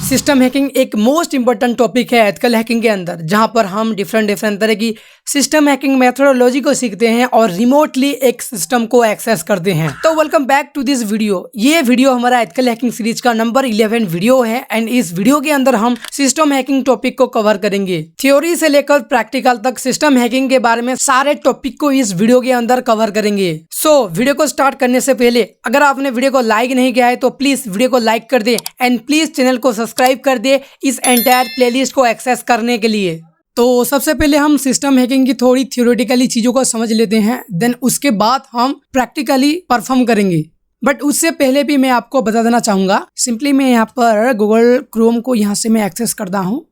System hacking एक most important topic है ethical hacking के अंदर, जहां पर हम डिफरेंट तरह की सिस्टम हैकिंग मेथोडोलॉजी को सीखते हैं और रिमोटली एक सिस्टम को एक्सेस करते हैं। तो welcome back to this video. ये वीडियो हमारा एथिकल हैकिंग सीरीज का नंबर 11 वीडियो है एंड इस वीडियो के अंदर हम सिस्टम हैकिंग टॉपिक को कवर करेंगे। थ्योरी से लेकर प्रैक्टिकल तक सिस्टम हैकिंग के बारे में सारे टॉपिक को इस वीडियो के अंदर कवर करेंगे। सो वीडियो को स्टार्ट करने से पहले अगर आपने वीडियो को लाइक नहीं किया है तो प्लीज वीडियो को लाइक कर दे एंड प्लीज चैनल को सब्सक्राइब कर दे इस एंटायर प्लेलिस्ट को एक्सेस करने के लिए। तो सबसे पहले हम सिस्टम हैकिंग की थोड़ी थ्योरेटिकली चीज़ों को समझ लेते हैं, देन उसके बाद हम प्रैक्टिकली परफॉर्म करेंगे। बट उससे पहले भी मैं आपको बता देना चाहूँगा, सिंपली मैं यहाँ पर गूगल क्रोम को यहाँ से मैं एक्सेस करता हूँ।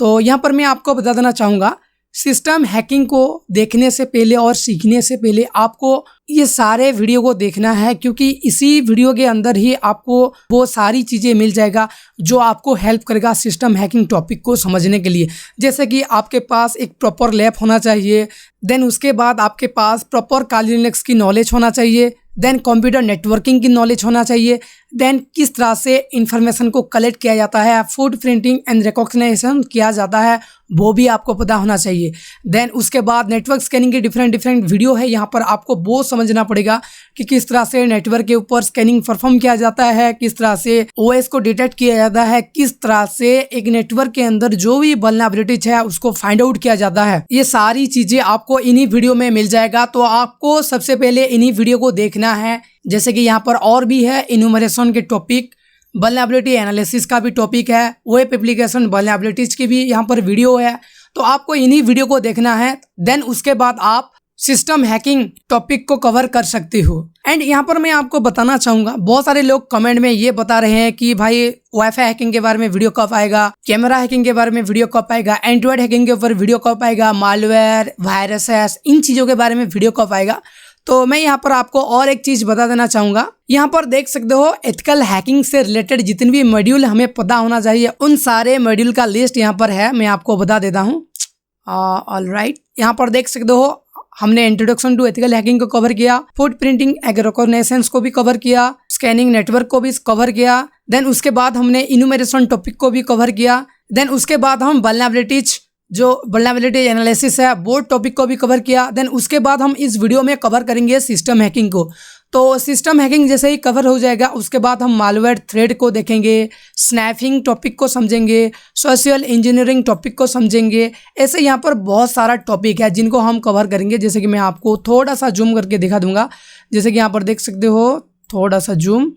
तो यहाँ पर मैं आपको बता देना चाहूँगा, सिस्टम हैकिंग को देखने से पहले और सीखने से पहले आपको ये सारे वीडियो को देखना है, क्योंकि इसी वीडियो के अंदर ही आपको वो सारी चीज़ें मिल जाएगा जो आपको हेल्प करेगा सिस्टम हैकिंग टॉपिक को समझने के लिए। जैसे कि आपके पास एक प्रॉपर लैब होना चाहिए, देन उसके बाद आपके पास प्रॉपर काली लिनक्स की नॉलेज होना चाहिए, देन कंप्यूटर नेटवर्किंग की नॉलेज होना चाहिए, देन किस तरह से इंफॉर्मेशन को कलेक्ट किया जाता है, फूड प्रिंटिंग एंड रिकॉग्निशन किया जाता है वो भी आपको पता होना चाहिए। देन उसके बाद नेटवर्क स्कैनिंग की डिफरेंट वीडियो है, यहाँ पर आपको वो समझना पड़ेगा कि किस तरह से नेटवर्क के ऊपर स्कैनिंग परफॉर्म किया जाता है, किस तरह से ओएस को डिटेक्ट किया जाता है, किस तरह से एक नेटवर्क के अंदर जो भी वल्नरेबिलिटीज है उसको फाइंड आउट किया जाता है। ये सारी चीज़ें आपको इन्हीं वीडियो में मिल जाएगा। तो आपको सबसे पहले इन्हीं वीडियो को देखना है। जैसे कि यहाँ पर और भी है इन्यूमरेशन के टॉपिक, वल्नरेबिलिटी एनालिसिस का भी टॉपिक है, वेब एप्लीकेशन वल्नरेबिलिटीज की भी यहाँ पर वीडियो है। तो आपको इन्हीं वीडियो को देखना है, देन उसके बाद आप सिस्टम हैकिंग टॉपिक को कवर कर सकते हो। एंड यहाँ पर मैं आपको बताना चाहूँगा, बहुत सारे लोग कमेंट में ये बता रहे हैं कि भाई वाईफाई हैकिंग के बारे में वीडियो कब आएगा, कैमरा हैकिंग के बारे में वीडियो कब आएगा, एंड्रॉयड हैकिंग के ऊपर वीडियो कब आएगा, मालवेयर, वायरसेस, इन चीज़ों के बारे में वीडियो कब आएगा। तो मैं यहाँ पर आपको और एक चीज़ बता देना चाहूँगा, यहाँ पर देख सकते हो एथिकल हैकिंग से रिलेटेड जितने भी मॉड्यूल हमें पता होना चाहिए उन सारे मॉड्यूल का लिस्ट यहाँ पर है, मैं आपको बता देता हूँ। ऑलराइट, यहाँ पर देख सकते हो हमने इंट्रोडक्शन टू एथिकल हैकिंग को कवर किया, फूड प्रिंटिंग एग रिकॉग्निशंस को भी कवर किया, स्कैनिंग नेटवर्क को भी कवर किया, देन उसके बाद हमने इन्यूमरेशन टॉपिक को भी कवर किया, देन उसके बाद हम वल्नरेबिलिटीज जो वल्नरेबिलिटी एनालिसिस है वो टॉपिक को भी कवर किया, देन उसके बाद हम इस वीडियो में कवर करेंगे सिस्टम हैकिंग को। तो सिस्टम हैकिंग जैसे ही कवर हो जाएगा उसके बाद हम मालवेयर थ्रेड को देखेंगे, स्नैपिंग टॉपिक को समझेंगे, सोशल इंजीनियरिंग टॉपिक को समझेंगे। ऐसे यहाँ पर बहुत सारा टॉपिक है जिनको हम कवर करेंगे। जैसे कि मैं आपको थोड़ा सा जूम करके दिखा दूंगा, जैसे कि यहाँ पर देख सकते हो, थोड़ा सा जूम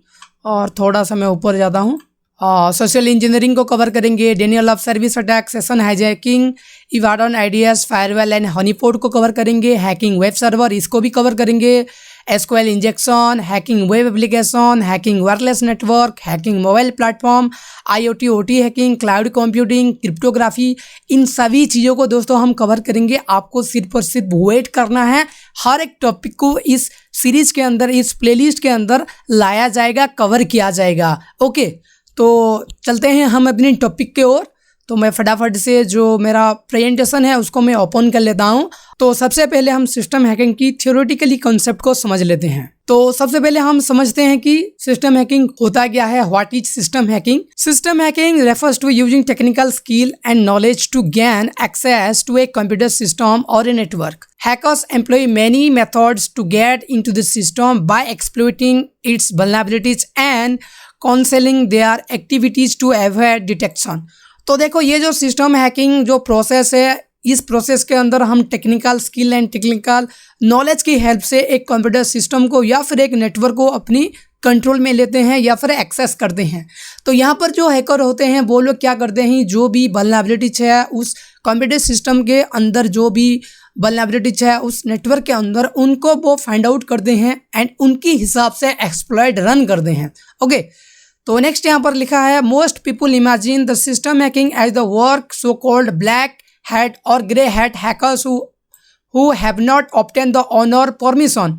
और थोड़ा सा मैं ऊपर जाता हूँ। सोशल इंजीनियरिंग को कवर करेंगे, denial of service attack, session hijacking, evading IDS, firewall and honeypot को कवर करेंगे, हैकिंग वेब सर्वर इसको भी कवर करेंगे, SQL injection, hacking web application, hacking wireless network, hacking mobile platform, IoT OT hacking, cloud computing, cryptography, इन सभी चीज़ों को दोस्तों हम कवर करेंगे। आपको सिर्फ और सिर्फ वेट करना है, हर एक टॉपिक को इस सीरीज के अंदर, इस प्लेलिस्ट के अंदर लाया जाएगा, कवर किया जाएगा। ओके, तो चलते हैं हम अपने टॉपिक के ओर। तो मैं फटाफट से जो मेरा प्रेजेंटेशन है उसको मैं ओपन कर लेता हूँ। तो सबसे पहले हम सिस्टम हैकिंग की थ्योरेटिकली कॉन्सेप्ट को समझ लेते हैं। तो सबसे पहले हम समझते हैं कि सिस्टम हैकिंग होता क्या है, what is system hacking. System hacking refers to using technical skill and knowledge to gain access to a computer system और a network. Hackers employ many methods to get into the system by exploiting its vulnerabilities and concealing their activities to avoid detection। तो देखो, ये जो system hacking जो process है, इस process के अंदर हम technical skill and technical knowledge की हेल्प से एक कंप्यूटर सिस्टम को या फिर एक नेटवर्क को अपनी कंट्रोल में लेते हैं या फिर एक्सेस करते हैं। तो यहाँ पर जो हैकर होते हैं वो लोग क्या करते हैं, जो भी वल्नरेबिलिटीज है उस कंप्यूटर सिस्टम के अंदर, जो भी वल्नरेबिलिटीज है उस नेटवर्क के अंदर, उनको वो फाइंड आउट करते हैं एंड उनकी हिसाब से एक्सप्लॉइट रन करते हैं। ओके, तो नेक्स्ट यहाँ पर लिखा है, most people imagine the system hacking as the work so called black hat और grey hat hackers who have not obtained the honor permission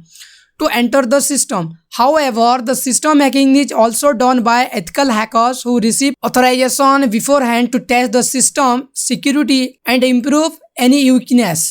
to enter the system. However, the system hacking is also done by ethical hackers who receive authorization beforehand to test the system security and improve any weakness.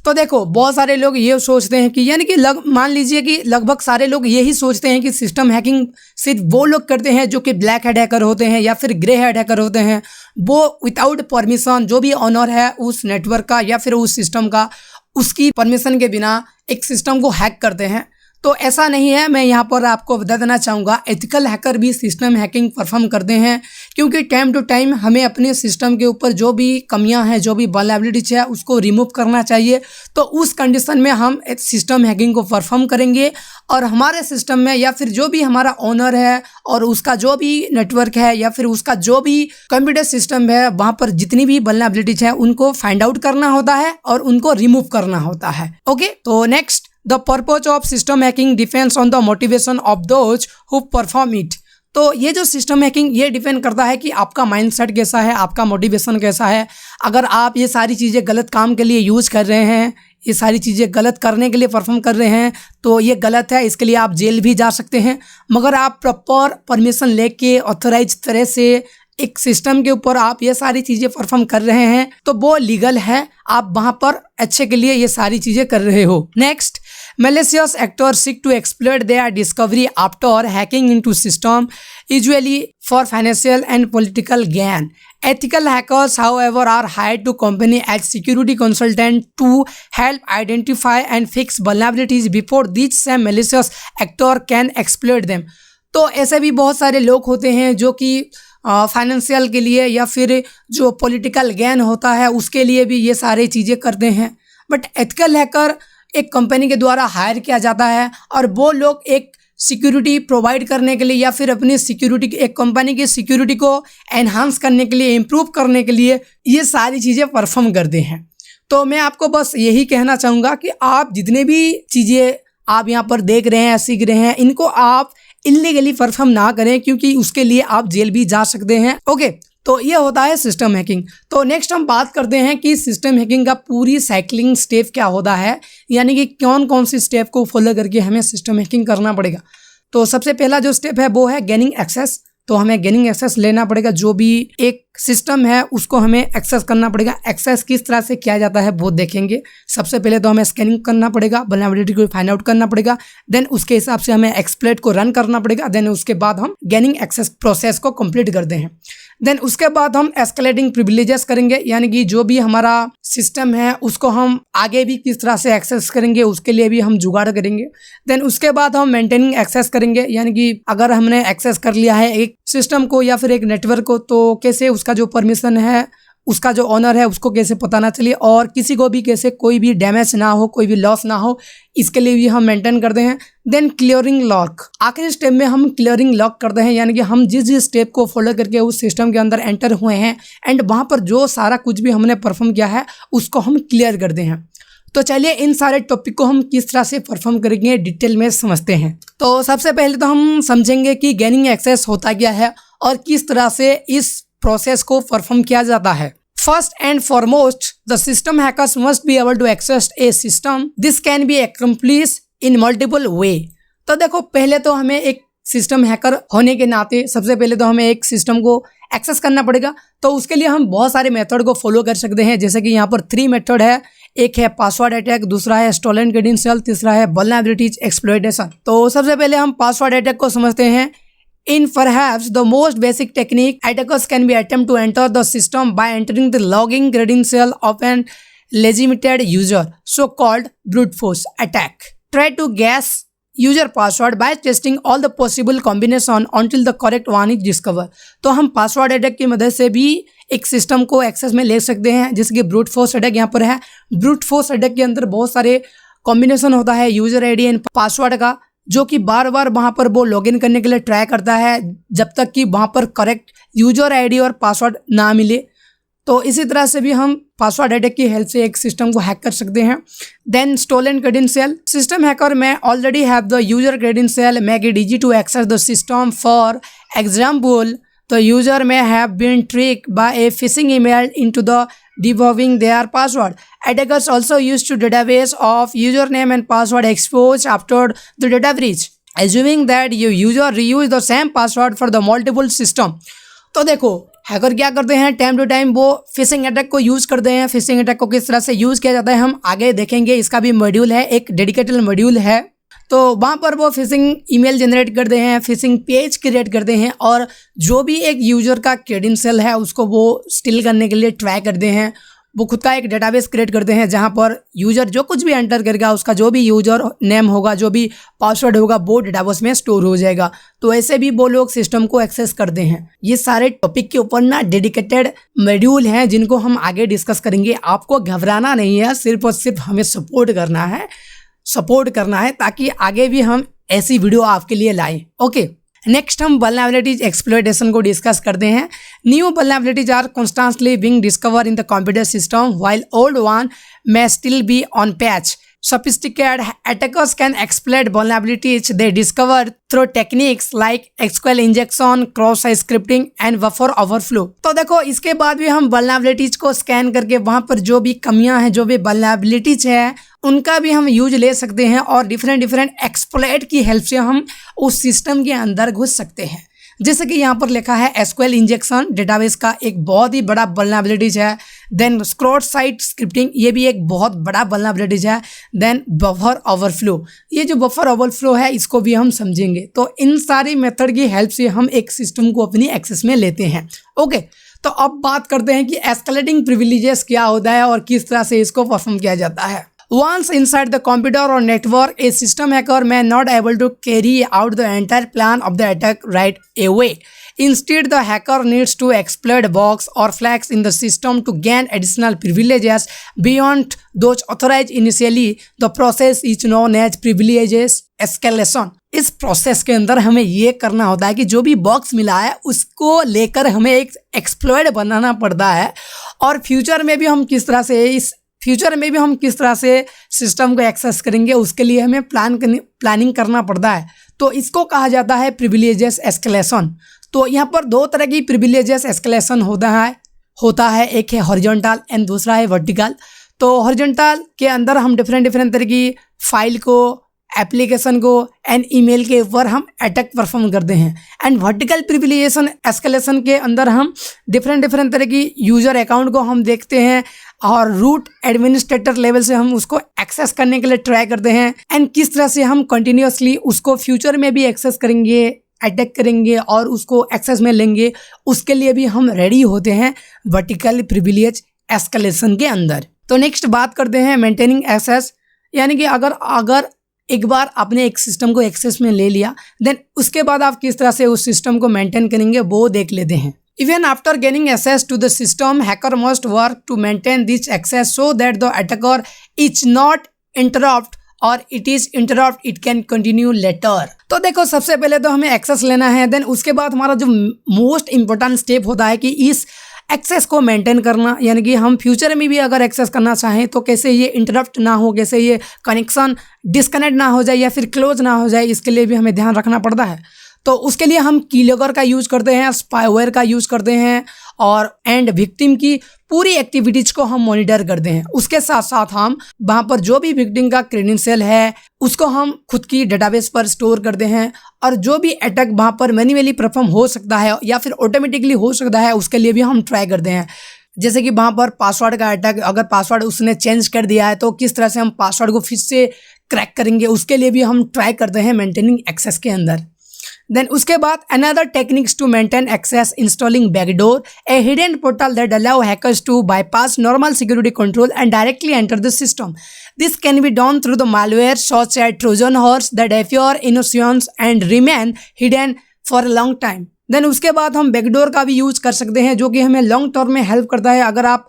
तो देखो बहुत सारे लोग ये सोचते हैं कि यानी कि मान लीजिए कि लगभग सारे लोग यही सोचते हैं कि सिस्टम हैकिंग सिर्फ वो लोग करते हैं जो कि ब्लैक हेड हैकर होते हैं या फिर ग्रे हेड हैकर होते हैं। वो विदाउट परमिशन जो भी ऑनर है उस नेटवर्क का या फिर उस सिस्टम का, उसकी परमिशन के बिना एक सिस्टम को हैक करते हैं। तो ऐसा नहीं है। मैं यहाँ पर आपको बता देना चाहूँगा एथिकल हैकर भी सिस्टम हैकिंग परफॉर्म करते हैं, क्योंकि टाइम टू टाइम हमें अपने सिस्टम के ऊपर जो भी कमियां हैं, जो भी वल्नरेबिलिटीज है, उसको रिमूव करना चाहिए। तो उस कंडीशन में हम सिस्टम हैकिंग को परफॉर्म करेंगे और हमारे सिस्टम में या फिर जो भी हमारा ओनर है और उसका जो भी नेटवर्क है या फिर उसका जो भी कंप्यूटर सिस्टम है, वहाँ पर जितनी भी वल्नरेबिलिटीज है उनको फाइंड आउट करना होता है और उनको रिमूव करना होता है। ओके, तो next, The purpose of system hacking depends on the motivation of those who perform it। तो ये जो सिस्टम हैकिंग ये डिपेंड करता है कि आपका माइंडसेट कैसा है, आपका मोटिवेशन कैसा है। अगर आप ये सारी चीज़ें गलत काम के लिए यूज़ कर रहे हैं, ये सारी चीज़ें गलत करने के लिए परफॉर्म कर रहे हैं, तो ये गलत है, इसके लिए आप जेल भी जा सकते हैं। मगर आप प्रॉपर परमिशन लेके ऑथराइज तरह से एक सिस्टम के ऊपर आप ये सारी चीज़ें परफॉर्म कर रहे हैं तो वो लीगल है, आप वहाँ पर अच्छे के लिए ये सारी चीज़ें कर रहे हो। Next, malicious actors seek to exploit their discovery after hacking into system, usually for financial and political gain. Ethical hackers, however, are hired to company as security consultant to help identify and fix vulnerabilities before these same malicious actor can exploit them। तो ऐसे भी बहुत सारे लोग होते हैं जो कि फाइनेंशियल के लिए या फिर जो पॉलिटिकल गेन होता है उसके लिए भी ये सारी चीज़ें करते हैं। बट एथिकल हैकर एक कंपनी के द्वारा हायर किया जाता है और वो लोग एक सिक्योरिटी प्रोवाइड करने के लिए या फिर अपनी सिक्योरिटी, एक कंपनी की सिक्योरिटी को एनहांस करने के लिए, इम्प्रूव करने के लिए ये सारी चीज़ें परफॉर्म करते हैं। तो मैं आपको बस यही कहना चाहूँगा कि आप जितने भी चीज़ें आप यहाँ पर देख रहे हैं, सीख रहे हैं, इनको आप इलीगली परफॉर्म ना करें, क्योंकि उसके लिए आप जेल भी जा सकते हैं। ओके, तो ये होता है सिस्टम हैकिंग। तो नेक्स्ट हम बात करते हैं कि सिस्टम हैकिंग का पूरी साइक्लिंग स्टेप क्या होता है, यानी कि कौन कौन सी स्टेप को फॉलो करके हमें सिस्टम हैकिंग करना पड़ेगा। तो सबसे पहला जो स्टेप है वो है गेनिंग एक्सेस। तो हमें गेनिंग एक्सेस लेना पड़ेगा, जो भी एक सिस्टम है उसको हमें एक्सेस करना पड़ेगा। एक्सेस किस तरह से किया जाता है वो देखेंगे। सबसे पहले तो हमें स्कैनिंग करना पड़ेगा, वल्नरेबिलिटी को फाइंड आउट करना पड़ेगा, देन उसके हिसाब से हमें एक्सप्लॉइट को रन करना पड़ेगा, देन उसके बाद हम गेनिंग एक्सेस प्रोसेस को कंप्लीट करते हैं। देन उसके बाद हम एस्केलेटिंग प्रिविलेजेस करेंगे, यानी कि जो भी हमारा सिस्टम है उसको हम आगे भी किस तरह से एक्सेस करेंगे उसके लिए भी हम जुगाड़ करेंगे। देन उसके बाद हम मेंटेनिंग एक्सेस करेंगे, यानी कि अगर हमने एक्सेस कर लिया है एक सिस्टम को या फिर एक नेटवर्क को, तो कैसे उसका जो परमिशन है, उसका जो ऑनर है उसको कैसे पता ना चले और किसी को भी कैसे कोई भी डैमेज ना हो, कोई भी लॉस ना हो, इसके लिए भी हम मेंटेन करते हैं। देन क्लियरिंग लॉक, आखिरी स्टेप में हम क्लियरिंग लॉक करते हैं, यानी कि हम जिस जिस स्टेप को फॉलो करके उस सिस्टम के अंदर एंटर हुए हैं एंड वहाँ पर जो सारा कुछ भी हमने परफॉर्म किया है उसको हम क्लियर करते हैं। तो चलिए इन सारे टॉपिक को हम किस तरह से परफॉर्म करेंगे डिटेल में समझते हैं। तो सबसे पहले तो हम समझेंगे कि गेनिंग एक्सेस होता क्या है और किस तरह से इस प्रोसेस को परफॉर्म किया जाता है। First and foremost, the system hackers must be able to access a system. This can be accomplished in multiple way. तो देखो पहले तो हमें एक सिस्टम हैकर होने के नाते सबसे पहले तो हमें एक सिस्टम को एक्सेस करना पड़ेगा। तो उसके लिए हम बहुत सारे मेथड को फॉलो कर सकते हैं, जैसे कि यहाँ पर 3 मेथड है। एक है पासवर्ड अटैक, दूसरा है स्टोलन क्रेडेंशियल, तीसरा है वल्नरेबिलिटीज एक्सप्लॉइटेशन। तो सबसे पहले हम पासवर्ड अटैक को समझते हैं। In perhaps the most basic technique, attackers can be attempt to enter the system by entering the login credential of an legitimate user, so-called brute force attack. Try to guess user password by testing all the possible combination until the correct one is discovered. तो हम password attack की मदद से भी एक system को access में ले सकते हैं, जैसे कि ब्रूट फोर्स अटैक यहाँ पर है। ब्रूट फोर्स अटैक के अंदर बहुत सारे कॉम्बिनेशन होता है यूजर आईडी एंड पासवर्ड का, जो कि बार बार वहाँ पर वो लॉगिन करने के लिए ट्राई करता है जब तक कि वहाँ पर करेक्ट यूजर आईडी और पासवर्ड ना मिले। तो इसी तरह से भी हम पासवर्ड अटैक की हेल्प से एक सिस्टम को हैक कर सकते हैं। Then stolen credential, system hacker may already have the user credential make it easy to access the system. For example, the user may have been tricked by a phishing email into the devolving their password. Attackers also used to database of username and password exposed after the data breach, assuming that your user reused the same password for the multiple system. तो देखो hacker क्या करते हैं, time to time वो phishing attack को use करते हैं। Phishing attack को किस तरह से यूज़ किया जाता है हम आगे देखेंगे, इसका भी मॉड्यूल है, एक डेडिकेटेड मॉड्यूल है। तो वहाँ पर वो फिशिंग ईमेल जनरेट करते हैं, फिशिंग पेज क्रिएट करते हैं और जो भी एक यूज़र का क्रेडेंशियल है उसको वो स्टील करने के लिए ट्राई करते हैं। वो खुद का एक डेटाबेस क्रिएट करते हैं जहाँ पर यूज़र जो कुछ भी एंटर करेगा उसका जो भी यूज़र नेम होगा, जो भी पासवर्ड होगा वो डेटाबेस में स्टोर हो जाएगा। तो ऐसे भी वो लोग सिस्टम को एक्सेस करते हैं। ये सारे टॉपिक के ऊपर ना डेडिकेटेड मॉड्यूल हैं जिनको हम आगे डिस्कस करेंगे। आपको घबराना नहीं है, सिर्फ और सिर्फ हमें सपोर्ट करना है ताकि आगे भी हम ऐसी वीडियो आपके लिए लाएं। ओके, नेक्स्ट हम वल्नरेबिलिटीज एक्सप्लॉइटेशन को डिस्कस करते हैं। New vulnerabilities are constantly being discovered in the computer system while old one may still be on patch. Sophisticated attackers can exploit vulnerabilities they discover through techniques like SQL injection, cross-site scripting and buffer overflow. तो देखो इसके बाद भी हम vulnerabilities को scan करके वहाँ पर जो भी कमियां हैं, जो भी vulnerabilities है उनका भी हम यूज ले सकते हैं और डिफरेंट एक्सप्लॉइट की हेल्प से हम उस सिस्टम के अंदर घुस सकते हैं। जैसे कि यहाँ पर लिखा है SQL इंजेक्शन डेटाबेस का एक बहुत ही बड़ा वल्नरेबिलिटीज है। देन क्रॉस साइट स्क्रिप्टिंग, ये भी एक बहुत बड़ा वल्नरेबिलिटीज है। देन बफर ओवरफ्लो, ये जो बफर ओवरफ्लो है इसको भी हम समझेंगे। तो इन सारी मेथड की हेल्प से हम एक सिस्टम को अपनी एक्सेस में लेते हैं। ओके, तो अब बात करते हैं कि एस्केलेटिंग प्रिविलेजेस क्या होता है और किस तरह से इसको परफॉर्म किया जाता है। Once inside the computer or network, a system hacker may not able to carry out the entire plan of the attack right away. Instead, the hacker needs to exploit bugs or flags in the system to gain additional privileges beyond those authorized initially. The process is known as privileges escalation. इस process के अंदर हमें ये करना होता है कि जो भी बॉक्स मिला है उसको लेकर हमें एक एक्सप्लॉइट बनाना पड़ता है और फ्यूचर में भी हम किस तरह से सिस्टम को एक्सेस करेंगे उसके लिए हमें प्लानिंग करना पड़ता है। तो इसको कहा जाता है प्रिविलेजेस एस्केलेशन। तो यहाँ पर दो तरह की प्रिविलेजेस एस्केलेशन होता है, एक है हॉरिजॉन्टल एंड दूसरा है वर्टिकल। तो हॉरिजॉन्टल के अंदर हम डिफरेंट तरह की फाइल को, एप्लीकेशन को एंड ईमेल के ऊपर हम अटैक परफॉर्म करते हैं। एंड वर्टिकल प्रिविलेजेशन एस्केलेशन के अंदर हम डिफरेंट तरह की यूज़र अकाउंट को हम देखते हैं और रूट एडमिनिस्ट्रेटर लेवल से हम उसको एक्सेस करने के लिए ट्राई करते हैं एंड किस तरह से हम कंटिन्यूअसली उसको फ्यूचर में भी एक्सेस करेंगे, अटैक करेंगे और उसको एक्सेस में लेंगे, उसके लिए भी हम रेडी होते हैं वर्टिकल प्रिविलेज एस्केलेशन के अंदर। तो नेक्स्ट बात करते हैं मेंटेनिंग एक्सेस, यानी कि अगर एक बार आपने एक सिस्टम को एक्सेस में ले लिया देन उसके बाद आप किस तरह से उस सिस्टम को मेंटेन करेंगे वो देख लेते हैं। Even after gaining access to the system, hacker must work to maintain this access so that the attacker is not interrupt or it is interrupt it can continue later. तो देखो सबसे पहले तो हमें एक्सेस लेना है, देन उसके बाद हमारा जो मोस्ट इम्पोर्टेंट स्टेप होता है कि इस एक्सेस को मेंटेन करना, यानी कि हम फ्यूचर में भी अगर एक्सेस करना चाहें तो कैसे ये इंटरप्ट ना हो, कैसे ये कनेक्शन डिस्कनेक्ट ना हो जाए या फिर क्लोज ना हो जाए, इसके लिए भी हमें ध्यान रखना पड़ता है। तो उसके लिए हम कीलॉगर का यूज़ करते हैं, स्पाईवेयर का यूज़ करते हैं और एंड विक्टिम की पूरी एक्टिविटीज़ को हम मॉनिटर करते हैं। उसके साथ साथ हम वहाँ पर जो भी विक्टिम का क्रेडेंशियल है उसको हम खुद की डेटाबेस पर स्टोर करते हैं और जो भी अटैक वहाँ पर मैन्युअली परफॉर्म हो सकता है या फिर ऑटोमेटिकली हो सकता है उसके लिए भी हम ट्राई करते हैं। जैसे कि वहाँ पर पासवर्ड का अटैक, अगर पासवर्ड उसने चेंज कर दिया है तो किस तरह से हम पासवर्ड को फिर से क्रैक करेंगे, उसके लिए भी हम ट्राई करते हैं मेंटेनिंग एक्सेस के अंदर। देन उसके बाद another techniques to maintain access, installing backdoor, a hidden portal that allow hackers to bypass normal security control and directly enter the system. This can be done through the malware such as Trojan horse that appear innocent and remain hidden for a long time. Then उसके बाद हम backdoor का भी use कर सकते हैं जो कि हमें लॉन्ग टर्म में हेल्प करता है। अगर आप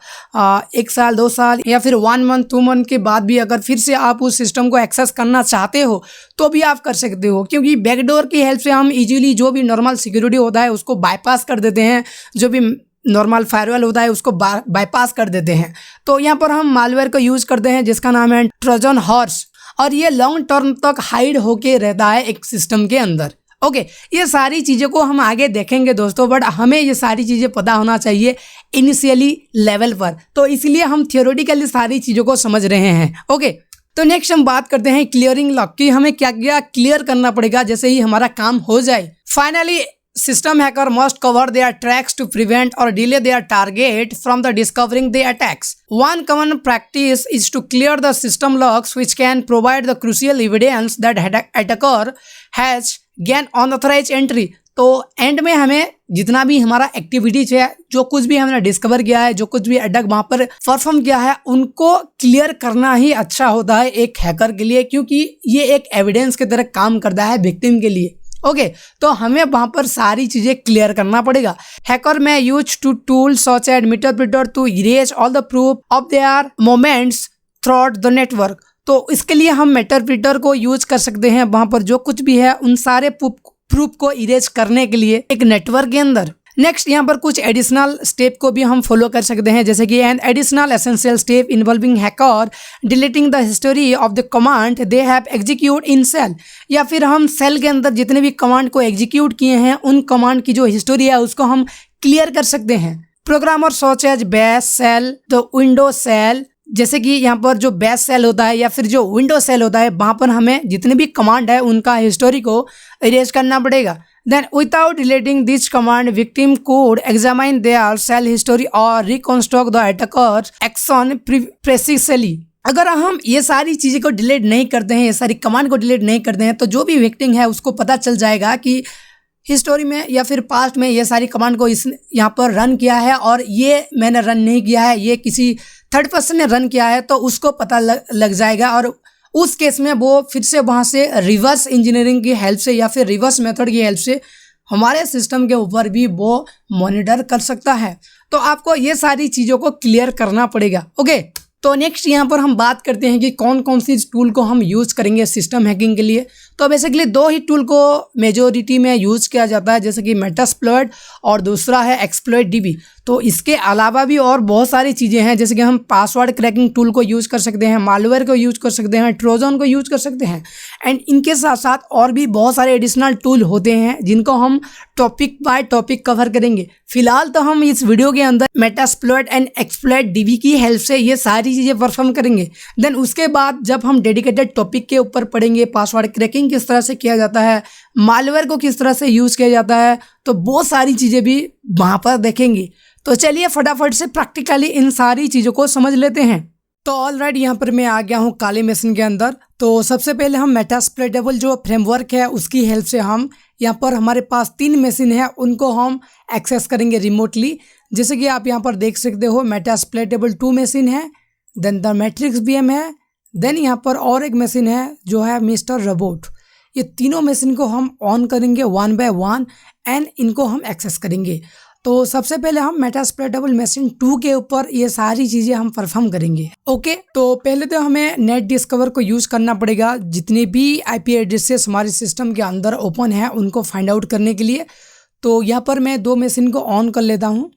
1 साल 2 साल या फिर 1 मंथ 2 मंथ के बाद भी अगर फिर से आप उस सिस्टम को एक्सेस करना चाहते हो तो भी आप कर सकते हो, क्योंकि बैकडोर की हेल्प से हम इजीली जो भी नॉर्मल सिक्योरिटी होता है उसको बाईपास कर देते हैं, जो भी नॉर्मल फायरवॉल होता है उसको बाईपास कर देते हैं। तो यहाँ पर हम मालवेयर को यूज़ करते हैं जिसका नाम है ट्रोजन हॉर्स और ये लॉन्ग टर्म तक हाइड होके रहता है एक सिस्टम के अंदर। ओके, ये सारी चीज़ों को हम आगे देखेंगे दोस्तों, बट हमें ये सारी चीज़ें पता होना चाहिए इनिशियली लेवल पर, तो इसलिए हम थियोरेटिकली सारी चीज़ों को समझ रहे हैं। ओके, तो नेक्स्ट हम बात करते हैं क्लियरिंग लॉक की, हमें क्या क्या क्लियर करना पड़ेगा जैसे ही हमारा काम हो जाए। Finally system hacker must cover their tracks to prevent or delay their target from the discovering the attacks. One common practice is to clear the system logs, which can provide the crucial evidence that attacker has gained unauthorized entry. तो and में हमें जितना भी हमारा activities है, जो कुछ भी हमने डिस्कवर किया है, जो कुछ भी अटैक वहां पर परफॉर्म किया है, उनको क्लियर करना ही अच्छा होता है एक हैकर के लिए, क्योंकि ये एक एविडेंस की तरह काम करता है विक्टिम के लिए। ओके तो हमें वहां पर सारी चीजें क्लियर करना पड़ेगा। Hacker may use two tools such as meterpreter to erase all the proof of their moments throughout the network. तो इसके लिए हम मेटाप्रिटर को यूज कर सकते हैं वहां पर जो कुछ भी है उन सारे प्रूफ को इरेज करने के लिए एक नेटवर्क के अंदर। नेक्स्ट यहाँ पर कुछ एडिशनल स्टेप को भी हम फॉलो कर सकते हैं, जैसे कि an additional essential step involving hacker deleting the history of the command they have execute in shell, या फिर हम सेल के अंदर जितने भी कमांड को एग्जीक्यूट किए हैं उन कमांड की जो हिस्टोरी है उसको हम क्लियर कर सकते हैं। Programmer such as bash shell, the window shell, जैसे कि यहाँ पर जो बैश सेल होता है या फिर जो विंडो सेल होता है वहाँ पर हमें जितने भी कमांड है उनका हिस्टोरी को इरेज करना पड़ेगा। Then without deleting this command, victim could examine their cell history or reconstruct the attacker's action precisely. अगर हम ये सारी चीज़ें को डिलीट नहीं करते हैं, ये सारी कमांड को डिलीट नहीं करते हैं, तो जो भी विक्टिम है उसको पता चल जाएगा कि हिस्टोरी में या फिर पास्ट में ये सारी कमांड को इस यहाँ पर रन किया है और ये मैंने रन नहीं किया है, ये किसी थर्ड पर्सन ने रन किया है, तो उसको पता लग जाएगा। और उस केस में वो फिर से वहाँ से रिवर्स इंजीनियरिंग की हेल्प से या फिर रिवर्स मेथड की हेल्प से हमारे सिस्टम के ऊपर भी वो मॉनिटर कर सकता है। तो आपको ये सारी चीज़ों को क्लियर करना पड़ेगा। ओके तो नेक्स्ट यहाँ पर हम बात करते हैं कि कौन कौन सी टूल को हम यूज़ करेंगे सिस्टम हैकिंग के लिए। तो बेसिकली दो ही टूल को मेजोरिटी में यूज़ किया जाता है, जैसे कि मेटास्प्लॉइट और दूसरा है एक्सप्लॉइट डीबी। तो इसके अलावा भी और बहुत सारी चीज़ें हैं, जैसे कि हम पासवर्ड क्रैकिंग टूल को यूज़ कर सकते हैं, मालवेयर को यूज़ कर सकते हैं, ट्रोजन को यूज़ कर सकते हैं, एंड इनके साथ साथ और भी बहुत सारे एडिशनल टूल होते हैं जिनको हम टॉपिक बाय टॉपिक कवर करेंगे। फिलहाल तो हम इस वीडियो के अंदर मेटास्प्लॉइट एंड एक्सप्लॉइट डीबी की हेल्प से ये सारी चीज़ें परफॉर्म करेंगे। देन उसके बाद जब हम डेडिकेटेड टॉपिक के ऊपर पढ़ेंगे, पासवर्ड क्रैकिंग किस तरह से किया जाता है, मालवेयर को किस तरह से यूज़ किया जाता है, तो बहुत सारी चीज़ें भी वहाँ पर देखेंगे। तो चलिए फटाफट से प्रैक्टिकली इन सारी चीज़ों को समझ लेते हैं। तो ऑलराइट यहाँ पर मैं आ गया हूँ काली मशीन के अंदर। तो सबसे पहले हम मेटास्प्लॉइटेबल जो फ्रेमवर्क है उसकी हेल्प से हम यहाँ पर हमारे पास 3 मशीन है उनको हम एक्सेस करेंगे रिमोटली। जैसे कि आप यहाँ पर देख सकते हो मेटास्प्लॉइटेबल 2 मशीन है, देन द मैट्रिक्स VM है, देन यहाँ पर और एक मशीन है जो है मिस्टर रोबोट। ये तीनों मशीन को हम ऑन करेंगे 1 बाय 1 एंड इनको हम एक्सेस करेंगे। तो सबसे पहले हम मेटास्प्लॉइटेबल मशीन 2 के ऊपर ये सारी चीज़ें हम परफॉर्म करेंगे। ओके तो पहले तो हमें नेट डिस्कवर को यूज़ करना पड़ेगा, जितने भी IP एड्रेसेस हमारे सिस्टम के अंदर ओपन है उनको फाइंड आउट करने के लिए। तो यहाँ पर मैं 2 मशीन को ऑन कर लेता हूँ।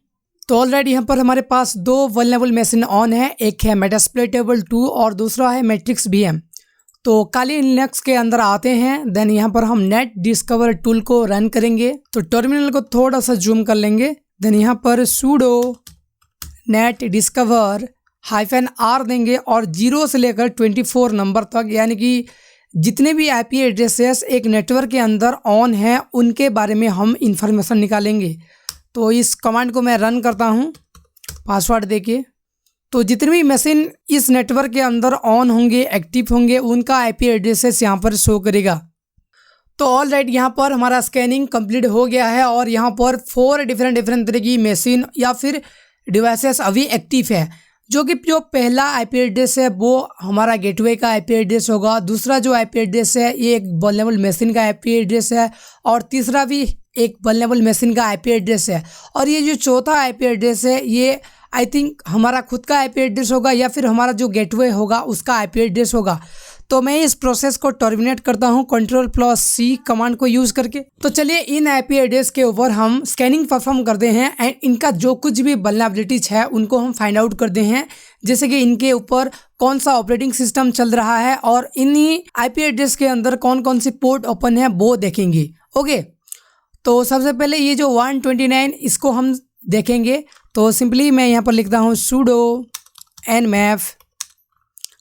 तो ऑलरेडी यहाँ पर हमारे पास 2 वल्नरेबल मशीन ऑन है, एक है मेटास्प्लॉइटेबल 2 और दूसरा है मैट्रिक्स VM। तो काली लिनक्स के अंदर आते हैं, देन यहाँ पर हम नेट डिस्कवर टूल को रन करेंगे। तो टर्मिनल को थोड़ा सा जूम कर लेंगे, देन यहाँ पर sudo नेट डिस्कवर -r देंगे और 0 से लेकर 24 नंबर तक, यानी कि जितने भी IP एड्रेसेस एक नेटवर्क के अंदर ऑन हैं उनके बारे में हम इंफॉर्मेशन निकालेंगे। तो इस कमांड को मैं रन करता हूँ पासवर्ड देके। तो जितने भी मशीन इस नेटवर्क के अंदर ऑन होंगे, एक्टिव होंगे, उनका IP एड्रेसेस यहाँ पर शो करेगा। तो ऑलराइट यहाँ पर हमारा स्कैनिंग कंप्लीट हो गया है और यहाँ पर 4 डिफरेंट तरह की मशीन या फिर डिवाइसेस अभी एक्टिव है, जो कि जो पहला IP एड्रेस है वो हमारा गेटवे का IP एड्रेस होगा, दूसरा जो IP एड्रेस है ये एक वल्नरेबल मशीन का IP एड्रेस है और तीसरा भी एक वल्नरेबल मशीन का IP एड्रेस है, और ये जो चौथा IP एड्रेस है ये आई थिंक हमारा खुद का IP एड्रेस होगा या फिर हमारा जो गेटवे होगा उसका IP एड्रेस होगा। तो मैं इस प्रोसेस को टर्मिनेट करता हूं Ctrl+C कमांड को यूज़ करके। तो चलिए इन IP एड्रेस के ऊपर हम स्कैनिंग परफॉर्म करते हैं एंड इनका जो कुछ भी वल्नरेबिलिटीज है उनको हम फाइंड आउट करते हैं, जैसे कि इनके ऊपर कौन सा ऑपरेटिंग सिस्टम चल रहा है और इन्हीं IP एड्रेस के अंदर कौन कौन सी पोर्ट ओपन है वो देखेंगे। ओके तो सबसे पहले ये जो 129 इसको हम देखेंगे। तो सिंपली मैं यहाँ पर लिखता हूँ sudo nmap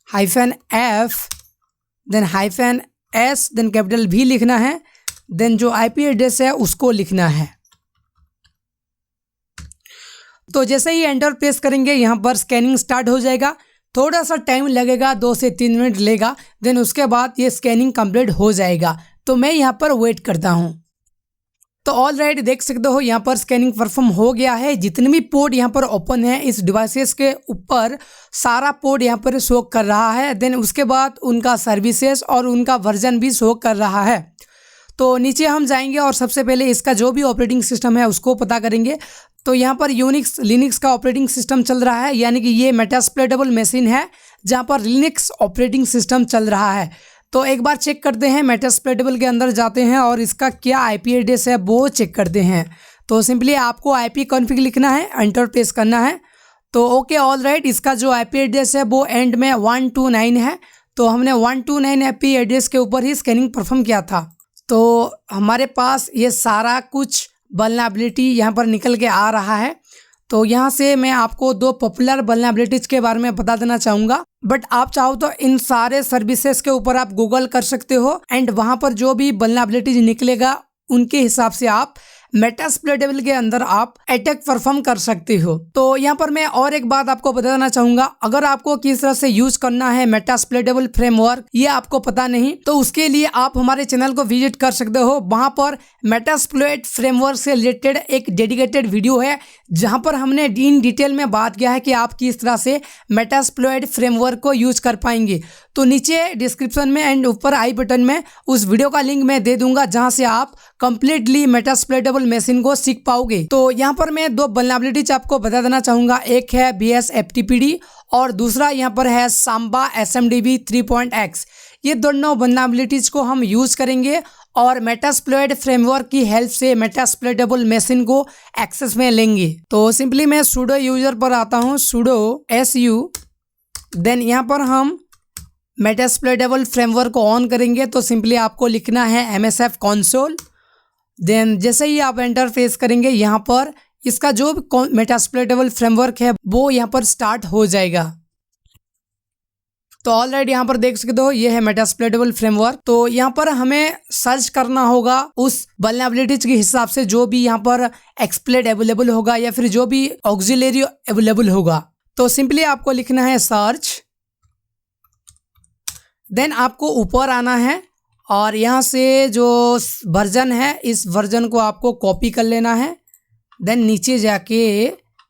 -f then -s then capital V लिखना है, देन जो आईपी एड्रेस है उसको लिखना है। तो जैसे ही एंटर प्रेस करेंगे यहाँ पर स्कैनिंग स्टार्ट हो जाएगा। थोड़ा सा टाइम लगेगा, 2 से 3 मिनट लेगा। देन उसके बाद ये स्कैनिंग कंप्लीट हो जाएगा। तो मैं यहाँ पर वेट करता हूँ। तो ऑलराइट, देख सकते हो यहाँ पर स्कैनिंग परफॉर्म हो गया है। जितने भी पोर्ट यहाँ पर ओपन है इस डिवाइसेस के ऊपर, सारा पोर्ट यहाँ पर शो कर रहा है। देन उसके बाद उनका सर्विसेज और उनका वर्जन भी शो कर रहा है। तो नीचे हम जाएंगे और सबसे पहले इसका जो भी ऑपरेटिंग सिस्टम है उसको पता करेंगे। तो यहाँ पर यूनिक्स लिनक्स का ऑपरेटिंग सिस्टम चल रहा है, यानी कि ये मेटास्प्लोइटेबल मशीन है जहाँ पर लिनक्स ऑपरेटिंग सिस्टम चल रहा है। तो एक बार चेक करते हैं, मेटास्प्लोइटेबल के अंदर जाते हैं और इसका क्या आईपी एड्रेस है वो चेक करते हैं। तो सिंपली आपको आईपी कॉन्फ़िग लिखना है, एंटर प्रेस करना है। तो ओके, ऑल राइट, इसका जो आईपी एड्रेस है वो एंड में 129 है। तो हमने 129 आईपी एड्रेस के ऊपर ही स्कैनिंग परफॉर्म किया था। तो हमारे पास ये सारा कुछ वल्नरेबिलिटी यहाँ पर निकल के आ रहा है। तो यहाँ से मैं आपको 2 पॉपुलर वल्नरेबिलिटीज के बारे में बता देना चाहूँगा। बट आप चाहो तो इन सारे सर्विसेज के ऊपर आप गूगल कर सकते हो एंड वहाँ पर जो भी वल्नरेबिलिटीज निकलेगा उनके हिसाब से आप मेटास्प्लोइटेबल के अंदर आप अटैक परफॉर्म कर सकते हो। तो यहाँ पर मैं और एक बात आपको बताना चाहूँगा, अगर आपको किस तरह से यूज करना है मेटास्प्लोइटेबल फ्रेमवर्क ये आपको पता नहीं, तो उसके लिए आप हमारे चैनल को विजिट कर सकते हो। वहाँ पर मेटास्प्लोइट फ्रेमवर्क से रिलेटेड एक डेडिकेटेड वीडियो है जहाँ पर हमने इन डिटेल में बात किया है कि आप किस तरह से मेटास्प्लोइट फ्रेमवर्क को यूज कर पाएंगे। तो नीचे डिस्क्रिप्शन में एंड ऊपर आई बटन में उस वीडियो का लिंक मैं दे दूंगा जहां से आप कंप्लीटली मेटास्प्लोइटेबल मशीन को सीख पाओगे। तो यहाँ पर मैं 2 वल्नरेबिलिटीज आपको बता देना चाहूँगा। एक है BSFTPD और दूसरा यहाँ पर है Samba SMDB 3.x। ये दोनों वल्नरेबिलिटीज को हम यूज़ करेंगे और मेटास्प्लोइट फ्रेमवर्क की हेल्प से मेटास्प्लोइटेबल मशीन को एक्सेस में लेंगे। तो सिंपली मैं sudo यूजर पर आता हूँ, sudo su, देन यहाँ पर हम मेटास्प्लोइटेबल फ्रेमवर्क को ऑन करेंगे। तो सिंपली आपको लिखना है MSF console। देन जैसे ही आप एंटर प्रेस करेंगे यहाँ पर इसका जो मेटास्प्लोइटेबल फ्रेमवर्क है वो यहाँ पर स्टार्ट हो जाएगा। तो ऑलरेडी यहाँ पर देख सकते हो ये है मेटास्प्लोइटेबल फ्रेमवर्क। तो यहाँ पर हमें सर्च करना होगा उस वल्नरेबिलिटीज के हिसाब से जो भी यहाँ पर एक्सप्लोइट अवेलेबल होगा या फिर जो भी ऑक्सिलरी अवेलेबल होगा। तो सिंपली आपको लिखना है सर्च, देन आपको ऊपर आना है और यहाँ से जो वर्जन है इस वर्जन को आपको कॉपी कर लेना है। देन नीचे जाके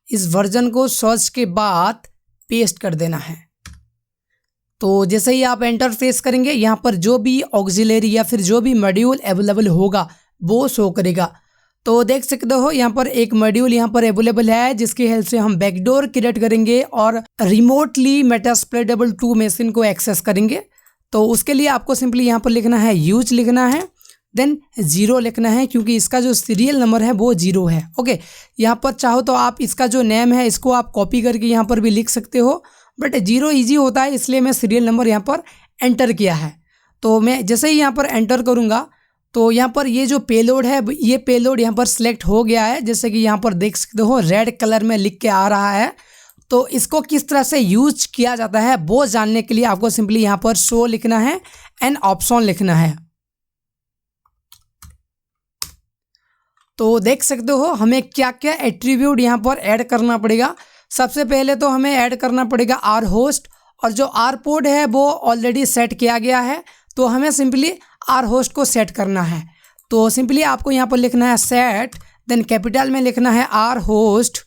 इस वर्जन को सर्च के बाद पेस्ट कर देना है। तो जैसे ही आप एंटर प्रेस करेंगे यहाँ पर जो भी ऑक्सिलरी या फिर जो भी मॉड्यूल अवेलेबल होगा वो शो करेगा। तो देख सकते हो यहाँ पर एक मॉड्यूल यहाँ पर अवेलेबल है जिसकी हेल्प से हम बैकडोर क्रिएट करेंगे और रिमोटली मेटास्प्लोइटेबल 2 मशीन को एक्सेस करेंगे। तो उसके लिए आपको सिंपली यहाँ पर लिखना है यूज लिखना है, देन 0 लिखना है क्योंकि इसका जो सीरियल नंबर है वो 0 है। ओके, यहाँ पर चाहो तो आप इसका जो नेम है इसको आप कॉपी करके यहाँ पर भी लिख सकते हो, बट 0 ईजी होता है इसलिए मैं सीरियल नंबर यहाँ पर एंटर किया है। तो मैं जैसे ही यहाँ पर एंटर करूँगा तो यहाँ पर ये जो पेलोड है ये पेलोड यहाँ पर सिलेक्ट हो गया है, जैसे कि यहाँ पर देख सकते हो रेड कलर में लिख के आ रहा है। तो इसको किस तरह से यूज किया जाता है वो जानने के लिए आपको सिंपली यहाँ पर शो लिखना है एंड ऑप्शन लिखना है। तो देख सकते हो हमें क्या क्या एट्रीब्यूट यहाँ पर ऐड करना पड़ेगा। सबसे पहले तो हमें ऐड करना पड़ेगा आर होस्ट, और जो आर पोर्ट है वो ऑलरेडी सेट किया गया है तो हमें सिंपली आर होस्ट को सेट करना है। तो सिंपली आपको यहाँ पर लिखना है सेट, देन कैपिटल में लिखना है आर होस्ट,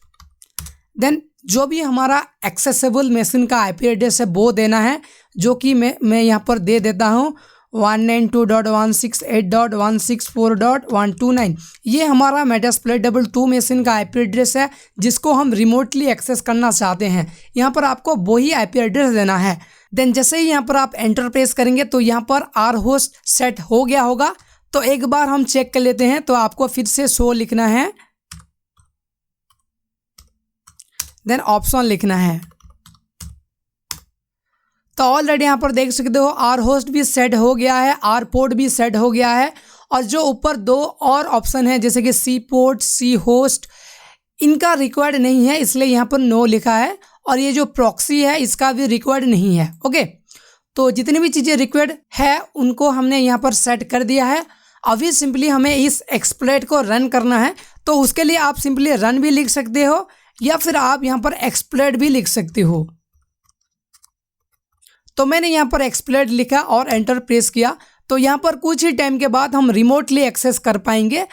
देन जो भी हमारा एक्सेसिबल मशीन का आईपी एड्रेस है वो देना है, जो कि मैं यहाँ पर दे देता हूँ 192.168.164.129। ये हमारा मेटास्प्लोइटेबल 2 मशीन का आईपी एड्रेस है जिसको हम रिमोटली एक्सेस करना चाहते हैं। यहाँ पर आपको वही आईपी एड्रेस देना है। देन जैसे ही यहाँ पर आप एंटर प्रेस करेंगे तो यहाँ पर आर होस्ट सेट हो गया होगा। तो एक बार हम चेक कर लेते हैं। तो आपको फिर से शो लिखना है, देन ऑप्शन लिखना है। तो ऑलरेडी यहाँ पर देख सकते हो आर होस्ट भी सेट हो गया है, आर पोर्ट भी सेट हो गया है, और जो ऊपर 2 और ऑप्शन है जैसे कि सी पोर्ट, सी होस्ट, इनका रिक्वायर्ड नहीं है इसलिए यहाँ पर नो लिखा है, और ये जो प्रॉक्सी है इसका भी रिक्वायर्ड नहीं है। ओके, तो जितनी भी चीज़ें रिक्वायर्ड है उनको हमने यहाँ पर सेट कर दिया है। अभी सिंपली हमें इस एक्सप्लॉइट को रन करना है, तो उसके लिए आप सिंपली रन भी लिख सकते हो या फिर आप यहाँ पर एक्सप्लॉइट भी लिख सकते हो। तो मैंने यहाँ पर एक्सप्लॉइट लिखा और एंटर प्रेस किया, तो यहाँ पर कुछ ही टाइम के बाद हम रिमोटली एक्सेस कर पाएंगे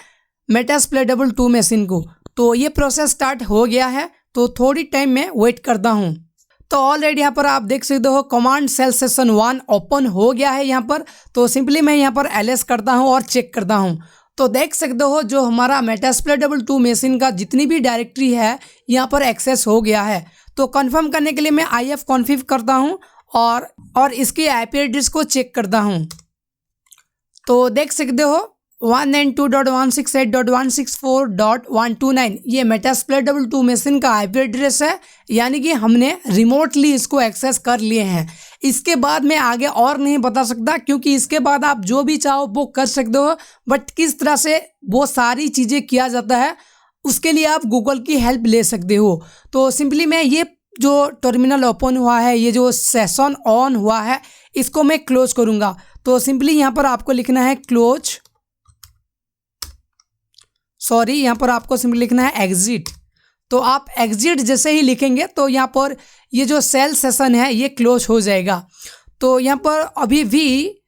मेटास्प्लोइटेबल 2 मशीन को। तो ये प्रोसेस स्टार्ट हो गया है, तो थोड़ी टाइम में वेट करता हूँ। तो ऑलरेडी यहाँ पर आप देख सकते हो कमांड सेल सेशन 1 ओपन हो गया है यहाँ पर। तो सिंपली मैं यहाँ पर ls करता हूँ और चेक करता हूँ, तो देख सकते हो जो हमारा मेटास्प्लोइटेबल 2 मशीन का जितनी भी डायरेक्टरी है यहाँ पर एक्सेस हो गया है। तो कंफर्म करने के लिए मैं ifconfig करता हूँ और इसकी IP एड्रेस को चेक करता हूँ। तो देख सकते हो 192.168.164.129 ये मेटास्प्लोइटेबल 2 मशीन का IP एड्रेस है, यानी कि हमने रिमोटली इसको एक्सेस कर लिए हैं। इसके बाद मैं आगे और नहीं बता सकता, क्योंकि इसके बाद आप जो भी चाहो वो कर सकते हो, बट किस तरह से वो सारी चीज़ें किया जाता है उसके लिए आप गूगल की हेल्प ले सकते हो। तो सिंपली मैं ये जो टर्मिनल ओपन हुआ है, ये जो सेशन ऑन हुआ है, इसको मैं क्लोज करूँगा। तो सिंपली यहाँ पर आपको लिखना है यहाँ पर आपको सिंपली लिखना है एग्जिट। तो आप एग्जिट जैसे ही लिखेंगे तो यहाँ पर ये जो सेल सेशन है ये क्लोज हो जाएगा। तो यहाँ पर अभी भी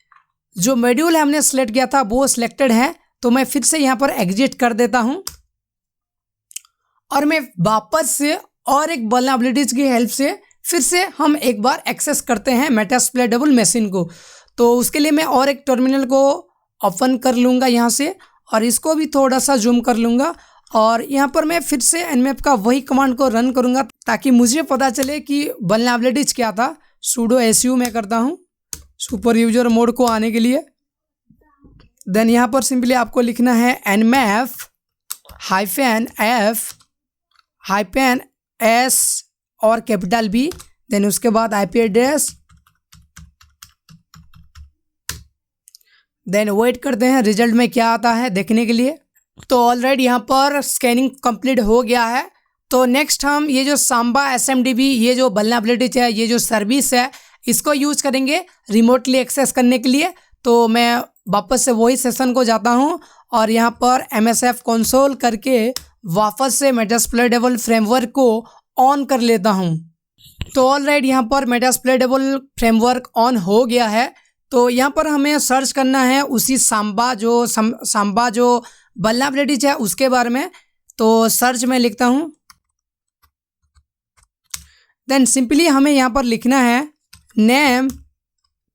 जो मॉड्यूल हमने सेलेक्ट किया था वो सिलेक्टेड है, तो मैं फिर से यहाँ पर एग्जिट कर देता हूँ और मैं वापस से और एक वल्नरेबिलिटीज की हेल्प से फिर से हम एक बार एक्सेस करते हैं मेटास्प्लोइटेबल मशीन को। तो उसके लिए मैं और एक टर्मिनल को ओपन कर लूँगा यहाँ से, और इसको भी थोड़ा सा जूम कर लूँगा, और यहाँ पर मैं फिर से nmap का वही कमांड को रन करूँगा ताकि मुझे पता चले कि वल्नरेबिलिटीज क्या था। sudo su मैं करता हूँ सुपर यूजर मोड को आने के लिए। देन यहाँ पर सिंपली आपको लिखना है nmap-f-s और कैपिटल B, देन उसके बाद IP एड्रेस, देन वेट करते हैं रिजल्ट में क्या आता है देखने के लिए। तो ऑलरेडी यहाँ पर स्कैनिंग कंप्लीट हो गया है। तो नेक्स्ट हम ये जो सांबा SMDB ये जो वल्नरेबिलिटीज है, ये जो सर्विस है, इसको यूज करेंगे रिमोटली एक्सेस करने के लिए। तो मैं वापस से वही सेशन को जाता हूँ और यहाँ पर MSF कंसोल करके वापस से मेटास्प्लोइटेबल फ्रेमवर्क को ऑन कर लेता हूँ। तो ऑलरेडी यहाँ पर मेटास्प्लोइटेबल फ्रेमवर्क ऑन हो गया है। तो यहाँ पर हमें सर्च करना है उसी सांबा जो वल्नरेबिलिटीज है उसके बारे में। तो सर्च में लिखता हूँ, देन सिंपली हमें यहाँ पर लिखना है name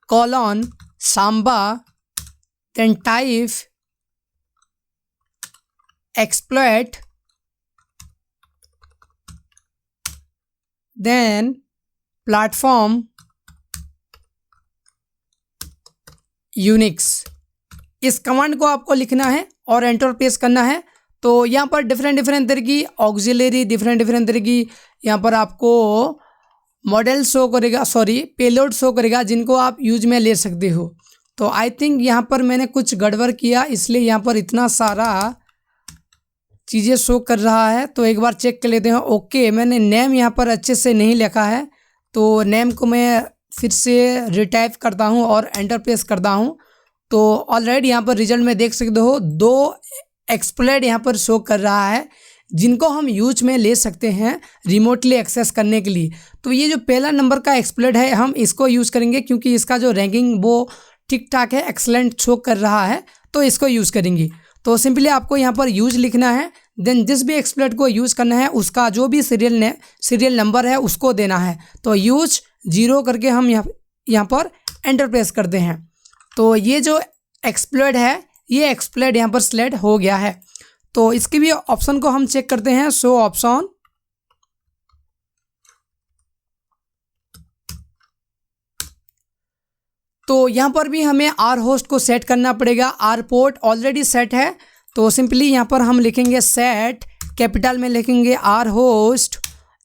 Samba, then type exploit, then platform Unix. इस कमांड को आपको लिखना है और एंटर प्रेस करना है। तो यहाँ पर डिफरेंट तरह की ऑक्सिलरी डिफरेंट तरह की यहाँ पर आपको मॉडल शो करेगा, पेलोड शो करेगा, जिनको आप यूज में ले सकते हो। तो आई थिंक यहाँ पर मैंने कुछ गड़बड़ किया, इसलिए यहाँ पर इतना सारा चीज़ें शो कर रहा है। तो एक बार चेक कर लेते हैं। ओके, मैंने नेम यहाँ पर अच्छे से नहीं लिखा है, तो नेम को मैं फिर से रिटाइप करता हूँ और एंटर प्रेस करता हूँ। तो ऑलरेडी यहाँ पर रिजल्ट में देख सकते हो 2 एक्सप्लॉइट यहाँ पर शो कर रहा है, जिनको हम यूज में ले सकते हैं रिमोटली एक्सेस करने के लिए। तो ये जो पहला नंबर का एक्सप्लॉइट है हम इसको यूज़ करेंगे, क्योंकि इसका जो रैंकिंग वो ठीक ठाक है, एक्सलेंट शो कर रहा है, तो इसको यूज़ करेंगे। तो सिंपली आपको यहाँ पर यूज लिखना है, देन जिस भी एक्सप्लॉइट को यूज़ करना है उसका जो भी सीरियल नंबर है उसको देना है। तो यूज 0 करके हम यहाँ पर एंटर प्रेस करते हैं। तो ये जो एक्सप्लॉइट है ये एक्सप्लॉइट यहाँ पर सिलेक्ट हो गया है। तो इसके भी ऑप्शन को हम चेक करते हैं, शो ऑप्शन। तो यहाँ पर भी हमें आर होस्ट को सेट करना पड़ेगा। आर पोर्ट ऑलरेडी सेट है, तो सिंपली यहाँ पर हम लिखेंगे सेट, कैपिटल में लिखेंगे आर होस्ट,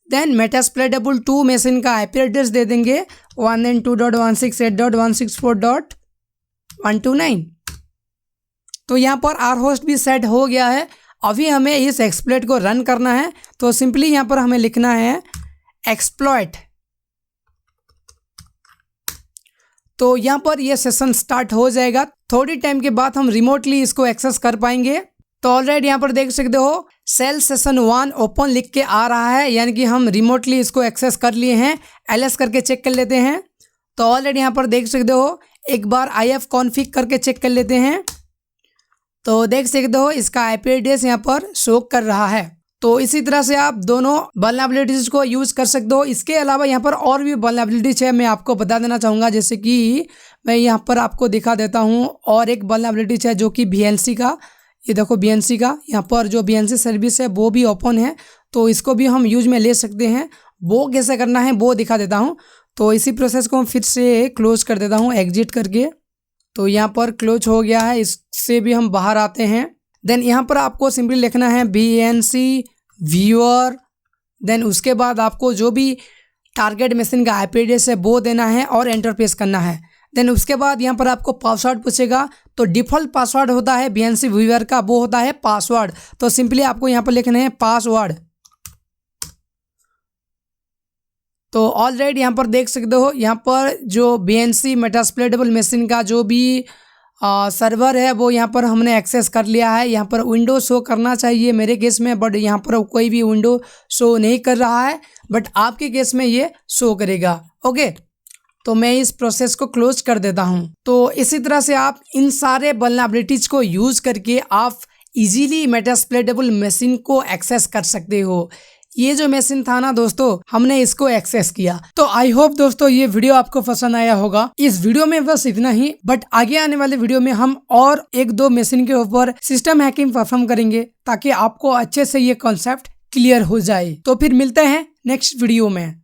देन मेटास्प्लोइटेबल 2 मशीन का IP एड्रेस दे देंगे 192.168.164.129। तो यहाँ पर आर होस्ट भी सेट हो गया है। अभी हमें इस एक्सप्लॉइट को रन करना है। तो सिंपली यहाँ पर हमें लिखना है एक्सप्लॉइट। तो यहाँ पर ये सेशन स्टार्ट हो जाएगा। थोड़ी टाइम के बाद हम रिमोटली इसको एक्सेस कर पाएंगे। तो ऑलरेडी यहाँ पर देख सकते हो सेल सेशन 1 ओपन लिख के आ रहा है, यानी कि हम रिमोटली इसको एक्सेस कर लिए हैं। ls करके चेक कर लेते हैं। तो ऑलरेडी यहाँ पर देख सकते हो एक बार if config करके चेक कर लेते हैं। तो देख सकते हो इसका IP एड्रेस यहाँ पर शो कर रहा है। तो इसी तरह से आप दोनों वल्नरेबिलिटीज को यूज़ कर सकते हो। इसके अलावा यहाँ पर और भी वल्नरेबिलिटीज है, मैं आपको बता देना चाहूँगा। जैसे कि मैं यहाँ पर आपको दिखा देता हूँ। और एक वल्नरेबिलिटीज है जो कि VNC का, ये देखो VNC का यहाँ पर जो VNC सर्विस है वो भी ओपन है। तो इसको भी हम यूज में ले सकते हैं। वो कैसे करना है वो दिखा देता हूँ। तो इसी प्रोसेस को फिर से क्लोज कर देता हूँ एग्जिट करके। तो यहाँ पर क्लोज हो गया है, इससे भी हम बाहर आते हैं। देन यहाँ पर आपको सिंपली लिखना है VNC व्यूअर। देन उसके बाद आपको जो भी टारगेट मशीन का IP एड्रेस है वो देना है और एंटर प्रेस करना है। देन उसके बाद यहाँ पर आपको पासवर्ड पूछेगा। तो डिफ़ॉल्ट पासवर्ड होता है VNC व्यूअर का, वो होता है पासवर्ड। तो सिंपली आपको यहाँ पर लिखना है पासवर्ड। तो ऑलरेडी यहाँ पर देख सकते हो यहाँ पर जो VNC मेटास्प्लोरेबल मशीन का जो भी सर्वर है वो यहाँ पर हमने एक्सेस कर लिया है। यहाँ पर विंडो शो करना चाहिए मेरे केस में, बट यहाँ पर कोई भी विंडो शो नहीं कर रहा है, बट आपके केस में ये शो करेगा। ओके, तो मैं इस प्रोसेस को क्लोज कर देता हूँ। तो इसी तरह से आप इन सारे वल्नरेबिलिटीज को यूज़ करके आप इजीली मेटास्प्लोरेबल मशीन को एक्सेस कर सकते हो। ये जो मशीन था ना दोस्तों, हमने इसको एक्सेस किया। तो आई होप दोस्तों ये वीडियो आपको पसंद आया होगा। इस वीडियो में बस इतना ही, बट आगे आने वाले वीडियो में हम और 1-2 मशीन के ऊपर सिस्टम हैकिंग परफॉर्म करेंगे ताकि आपको अच्छे से ये कॉन्सेप्ट क्लियर हो जाए। तो फिर मिलते हैं नेक्स्ट वीडियो में।